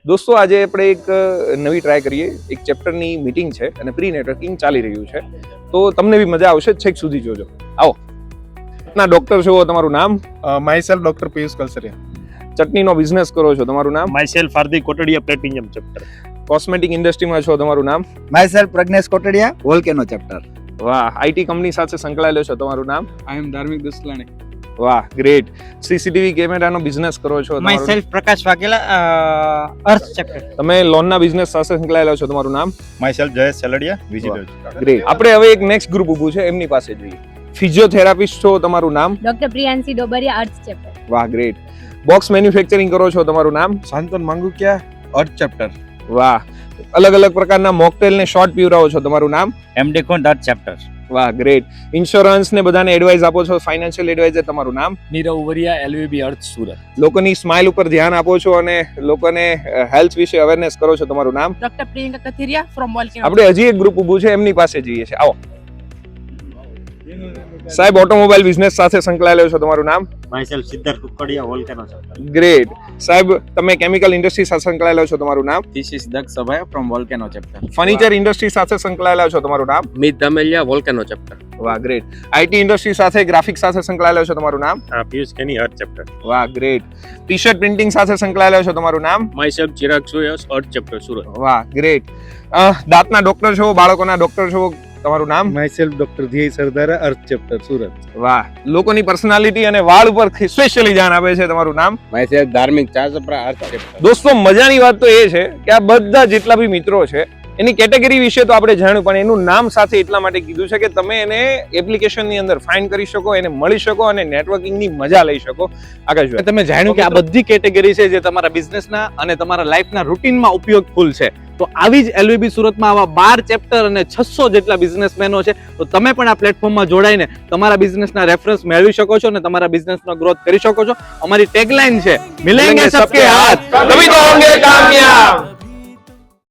દોસ્તો આજે આપણે એક નવી ટ્રાય કરીએ. એક ચેપ્ટરની મીટિંગ છે અને પ્રી નેટવર્કિંગ ચાલી રહ્યું છે, તો તમને બી મજા આવશે. છેક સુધી જોજો. આવો. ના ડોક્ટર છો, તમારું નામ? Myself doctor Piyush Kalsariya. ચટણીનો બિઝનેસ કરો છો, તમારું નામ? Myself Hardik Kotadiya platinum chapter. Cosmetic ઇન્ડસ્ટ્રીમાં છો, તમારું નામ? Myself Prajnesh Kotadiya volcano chapter. વાહ. આઈટી કંપની સાથે સંકળાયેલો છો, તમારું નામ? આઈ એમ ધાર્મિક દસલાણી. વાહ, ગ્રેટ. સીસીટીવી કેમેરાનો બિઝનેસ કરો છો, તમારું? માયસેલ્ફ પ્રકાશ વાઘેલા અર્થ ચેપ્ટર. તમે લોનના બિઝનેસ સાથે સંકળાયેલા છો, તમારું નામ? Myself Jayesh Seldiya visitor. Great. આપણે હવે એક નેક્સ્ટ ગ્રુપ ઊભું છે, એમની પાસે જઈએ. ફિઝિયોથેરાપિસ્ટ છો, તમારું નામ? ડોક્ટર પ્રિયાંશી ડોબરિયા અર્થ ચેપ્ટર. વાહ, ગ્રેટ. બોક્સ મેન્યુફેક્ચરિંગ કરો છો, તમારું નામ? શાંતન માંગુકિયા અર્થ ચેપ્ટર. વાહ. અલગ અલગ પ્રકારના મોકટેલ ને શોર્ટ પીવરાવો છો, તમારું નામ? એમડી કોન્ટ અર્થ ચેપ્ટર. વાહ, ગ્રેટ. ઇન્સ્યોરન્સ ને બધાને એડવાઇસ આપો છો, ફાઇનાન્શિયલ એડવાઇઝર, તમારું નામ? નીરવ ઉવરિયા એલવીબી અર્થ સુરત. લોકોની સ્માઇલ ઉપર ધ્યાન આપો છો અને લોકોને હેલ્થ વિશે અવેરનેસ કરો છો, તમારું નામ? Doctor Priyanka Kathiria from volcano. આપણે હજી એક ગ્રુપ ઊભું છે, એમની પાસે જઈએ છે. આવો સાહેબ. ઓટોમોબાઈલ બિઝનેસ સાથે સંકળાયેલો છો, તમારું નામ? Myself Siddharth Kukadiya volcano chapter. Great. સાહેબ તમે કેમિકલ ઇન્ડસ્ટ્રી સાથે સંકળાયેલા છો, તમારું નામ? This is Daksh Sabhaya from volcano chapter. Furniture industry સાથે સંકળાયેલા છો, તમારું નામ? Mit Dhameliya volcano chapter. વાહ, ગ્રેટ. આઈટી ઇન્ડસ્ટ્રી સાથે ગ્રાફિક્સ સાથે સંકળાયેલા છો, તમારું નામ? Piyush Keni earth chapter. વાહ, ગ્રેટ. ટી શર્ટ પ્રિન્ટિંગ સાથે સંકળાયેલા છો, તમારું નામ? Myself Chirag Suyas earth chapter Surat. વાહ, ગ્રેટ. દાંતના ડોક્ટર છો, બાળકોના ડોક્ટર છો, તમારું નામ? માયસેલ્ફ ડોક્ટર ધ્યેય સરદારા અર્થ ચેપ્ટર સુરત. વાહ. લોકોની પર્સનાલિટી અને વાળ ઉપર સ્પેશિયલી ધ્યાન આપે છે, તમારું નામ? માયસેલ્ફ ધાર્મિક ચાસપરા અર્થ ચેપ્ટર. દોસ્તો મજાની વાત તો એ છે કે આ બધા જેટલા બી મિત્રો છે એની કેટેગરી વિશે તો આપણે જાણ્યું, પણ એનું નામ સાથે એટલા માટે કીધું છે કે તમે એને એપ્લિકેશનની અંદર ફાઇન્ડ કરી શકો, એને મળી શકો અને નેટવર્કિંગની મજા લઈ શકો. આગળ જોઈએ. તમે જાણ્યું કે આ બધી કેટેગરી છે જે તમારા બિઝનેસના અને તમારા લાઈફના રૂટીનમાં ઉપયોગફુલ છે. તો આવી જ એલવીબી સુરતમાં આવા 12 ચેપ્ટર અને 600 જેટલા બિઝનેસમેનો છે. તો તમે પણ આ પ્લેટફોર્મમાં જોડાઈને તમારા બિઝનેસના રેફરન્સ મેળવી શકો છો અને તમારા બિઝનેસનો ગ્રોથ કરી શકો છો. અમારી ટેગલાઇન છે મિલેંગે સબકે હાથ તभी तो होंगे कामयाब.